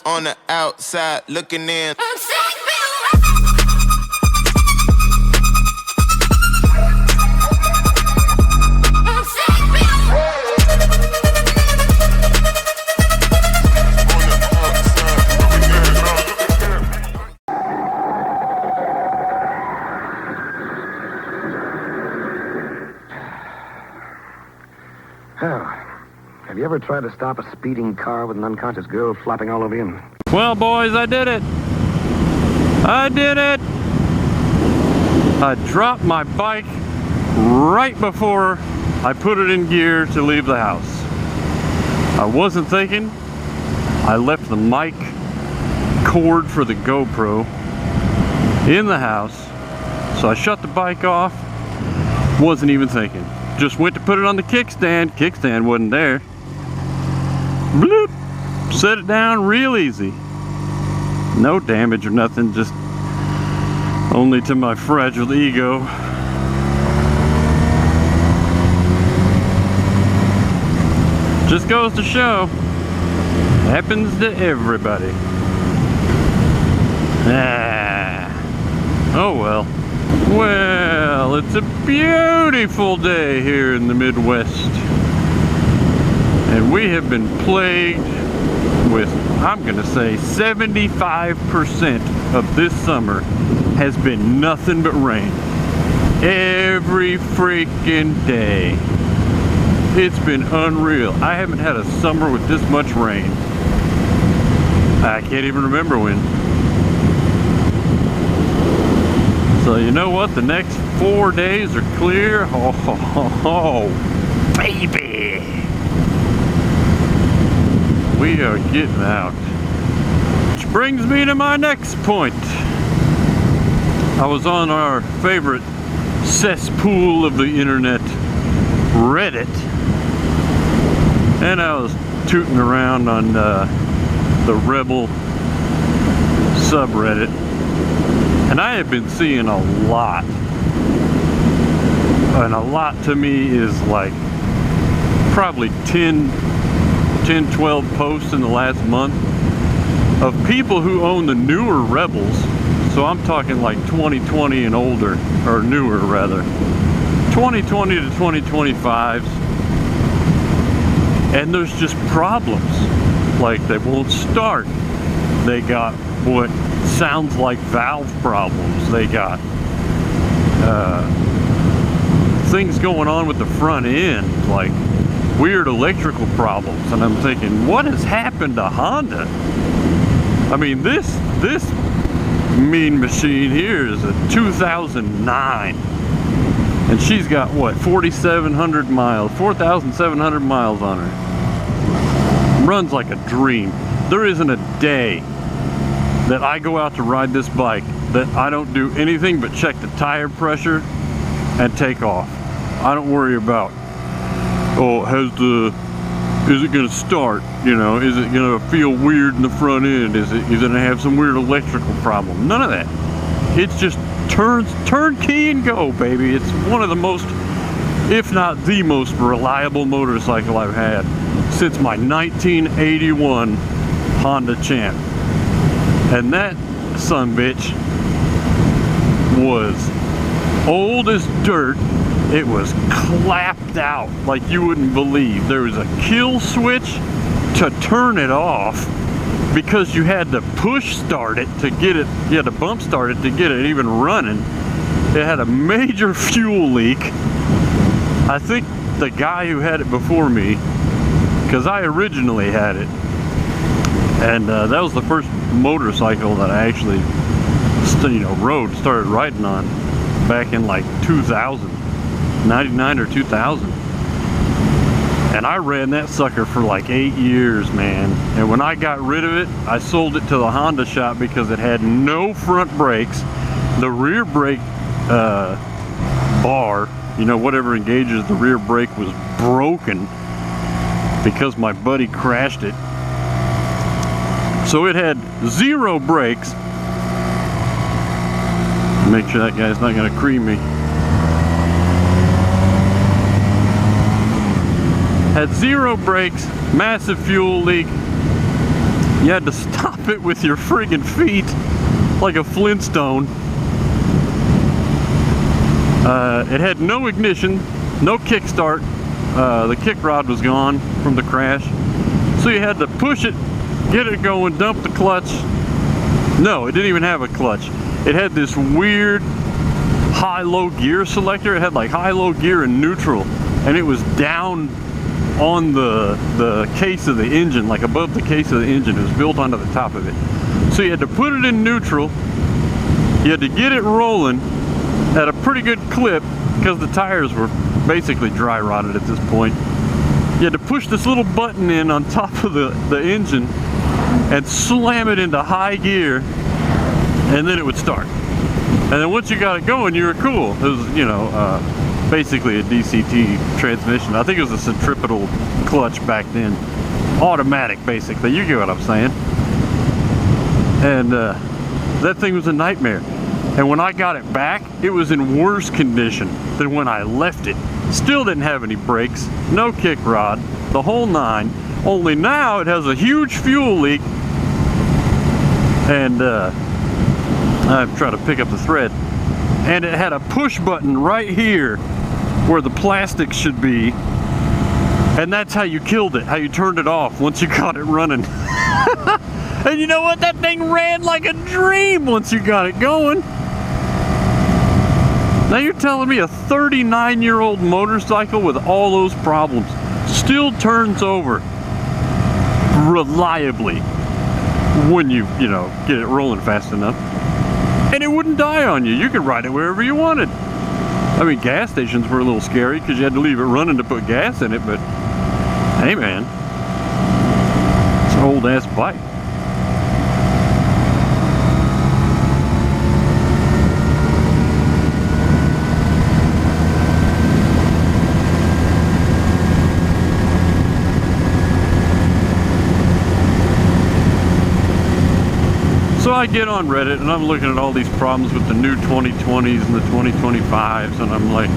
on the outside looking in. Have you ever tried to stop a speeding car with an unconscious girl flopping all over you? Well, boys, I did it. I did it. I dropped my bike right before I put it in gear to leave the house. I wasn't thinking. I left the mic cord for the GoPro in the house. So I shut the bike off. Wasn't even thinking. Just went to put it on the kickstand. Kickstand wasn't there. Bloop! Set it down real easy. No damage or nothing, just only to my fragile ego. Just goes to show, happens to everybody. Oh well. Well, it's a beautiful day here in the Midwest. And we have been plagued with, I'm gonna say 75% of this summer has been nothing but rain. Every freaking day. It's been unreal. I haven't had a summer with this much rain. I can't even remember when. So you know what? The next 4 days are clear. Oh, baby. We are getting out. Which brings me to my next point. I was on our favorite cesspool of the internet, Reddit, and I was tooting around on the Rebel subreddit, and I have been seeing a lot, and a lot to me is like probably 10, 12 posts in the last month of people who own the newer Rebels. So I'm talking like 2020 and older, or newer rather, 2020 to 2025s, and there's just problems. Like they won't start. They got what sounds like valve problems. They got things going on with the front end, like weird electrical problems. And I'm thinking, what has happened to Honda? I mean, this mean machine here is a 2009, and she's got what, 4,700 miles, 4,700 miles on her. Runs like a dream. There isn't a day that I go out to ride this bike that I don't do anything but check the tire pressure and take off. I don't worry about, oh, is it gonna start? You know, is it gonna feel weird in the front end? Is it gonna have some weird electrical problem? None of that. It's just turn key and go, baby. It's one of the most, if not the most reliable motorcycle I've had since my 1981 Honda Champ. And that sumbitch was old as dirt. It was clapped out like you wouldn't believe. There was a kill switch to turn it off because you had to push start it to get it, you had to bump start it to get it even running. It had a major fuel leak. I think the guy who had it before me, because I originally had it, and that was the first motorcycle that I actually started riding on back in like 2000. 99 or 2000, and I ran that sucker for like 8 years, man. And when I got rid of it, I sold it to the Honda shop because it had no front brakes. The rear brake bar, you know, whatever engages the rear brake, was broken because my buddy crashed it. So it had 0 brakes. Make sure that guy's not gonna cream me. Had 0 brakes, massive fuel leak, You had to stop it with your friggin' feet like a Flintstone. It had no ignition, no kickstart. The kick rod was gone from the crash. So you had to push it, get it going, dump the clutch. No, it didn't even have a clutch. It had this weird high-low gear selector. It had like high-low gear and neutral, and it was down on the case of the engine, like above the case of the engine. It was built onto the top of it. So you had to put it in neutral. You had to get it rolling at a pretty good clip because the tires were basically dry rotted at this point. You had to push this little button in on top of the engine and slam it into high gear, and then it would start. And then once you got it going, you were cool. It was, you know, basically a DCT transmission. I think it was a centripetal clutch back then. Automatic, basically. You get what I'm saying. And that thing was a nightmare. And when I got it back, it was in worse condition than when I left it. Still didn't have any brakes, no kick rod, the whole nine. Only now it has a huge fuel leak. And I'm trying to pick up the thread. And it had a push button right here where the plastic should be. And that's how you killed it, how you turned it off once you got it running. And you know what? That thing ran like a dream once you got it going. Now you're telling me a 39-year-old motorcycle with all those problems still turns over reliably when you know, get it rolling fast enough. And it wouldn't die on you. You could ride it wherever you wanted. I mean, gas stations were a little scary because you had to leave it running to put gas in it, but hey man, it's an old ass bike. So I get on Reddit and I'm looking at all these problems with the new 2020s and the 2025s, and I'm like,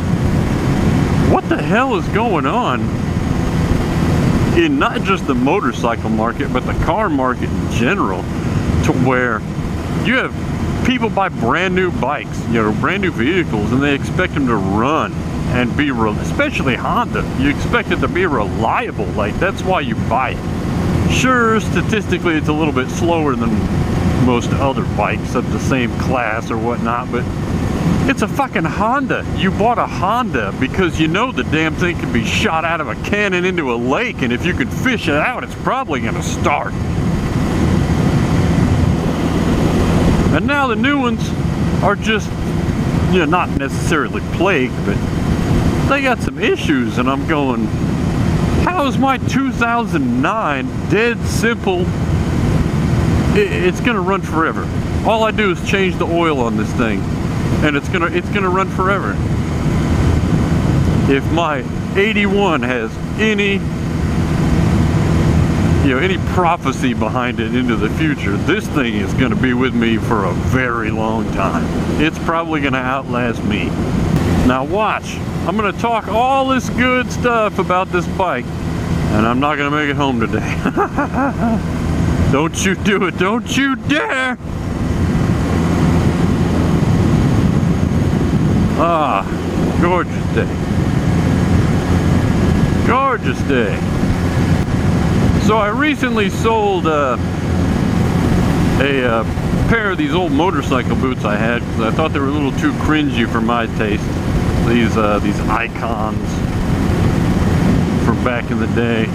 what the hell is going on in not just the motorcycle market, but the car market in general, to where you have people buy brand new bikes, you know, brand new vehicles, and they expect them to run and be, especially Honda, you expect it to be reliable. Like, that's why you buy it. Sure, statistically it's a little bit slower than most other bikes of the same class or whatnot, but it's a fucking Honda. You bought a Honda because you know the damn thing can be shot out of a cannon into a lake, and if you can fish it out, it's probably gonna start. And now the new ones are just, you know, not necessarily plagued, but they got some issues, and I'm going, how is my 2009 dead simple? It's gonna run forever. All I do is change the oil on this thing, and it's gonna run forever. If my 81 has any, you know, any prophecy behind it into the future, this thing is gonna be with me for a very long time. It's probably gonna outlast me. Now watch, I'm gonna talk all this good stuff about this bike, and I'm not gonna make it home today. Don't you do it, don't you dare! Ah, gorgeous day. Gorgeous day. So I recently sold a pair of these old motorcycle boots I had because I thought they were a little too cringy for my taste. These icons from back in the day.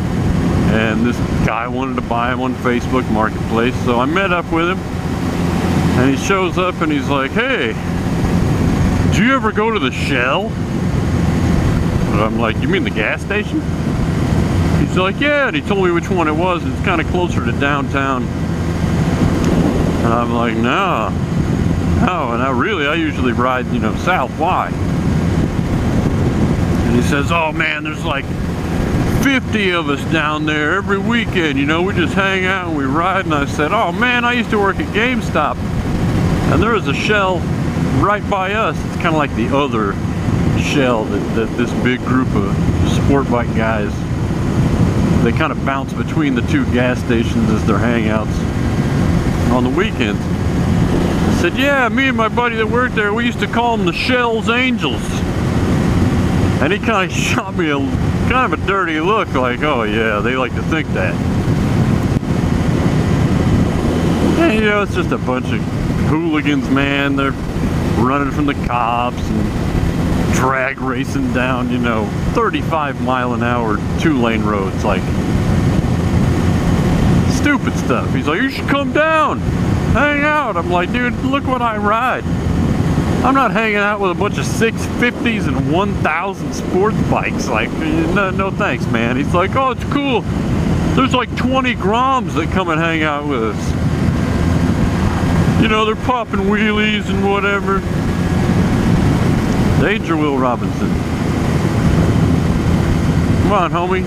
And this guy wanted to buy them on Facebook Marketplace, so I met up with him, and he shows up and he's like, hey, do you ever go to the Shell? And I'm like, you mean the gas station? He's like, yeah, and he told me which one it was. It's kind of closer to downtown. And I'm like, no, and I usually ride, you know, south. Why? And he says, oh man, there's like 50 of us down there every weekend, you know, we just hang out and we ride. And I said, oh man, I used to work at GameStop, and there was a Shell right by us. It's kind of like the other Shell that this big group of sport bike guys, they kind of bounce between the two gas stations as their hangouts. on the weekends. I said, yeah, me and my buddy that worked there, we used to call them the Shells Angels. And he kind of shot me kind of a dirty look, like, oh yeah, they like to think that. And, you know, it's just a bunch of hooligans, man. They're running from the cops and drag racing down, you know, 35-mile-an-hour 2-lane roads, like stupid stuff. He's like, you should come down, hang out. I'm like, dude, look what I ride. I'm not hanging out with a bunch of 650s and 1000 sports bikes. Like, no thanks, man. He's like, oh, it's cool. There's like 20 Groms that come and hang out with us. You know, they're popping wheelies and whatever. Danger Will Robinson. Come on, homie.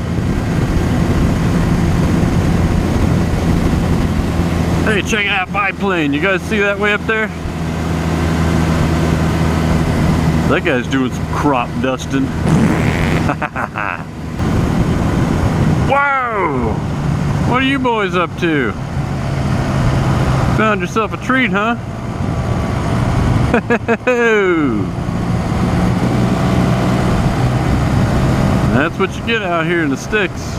Hey, check out my biplane. You guys see that way up there? That guy's doing some crop dusting. Whoa! What are you boys up to? Found yourself a treat, huh? That's what you get out here in the sticks.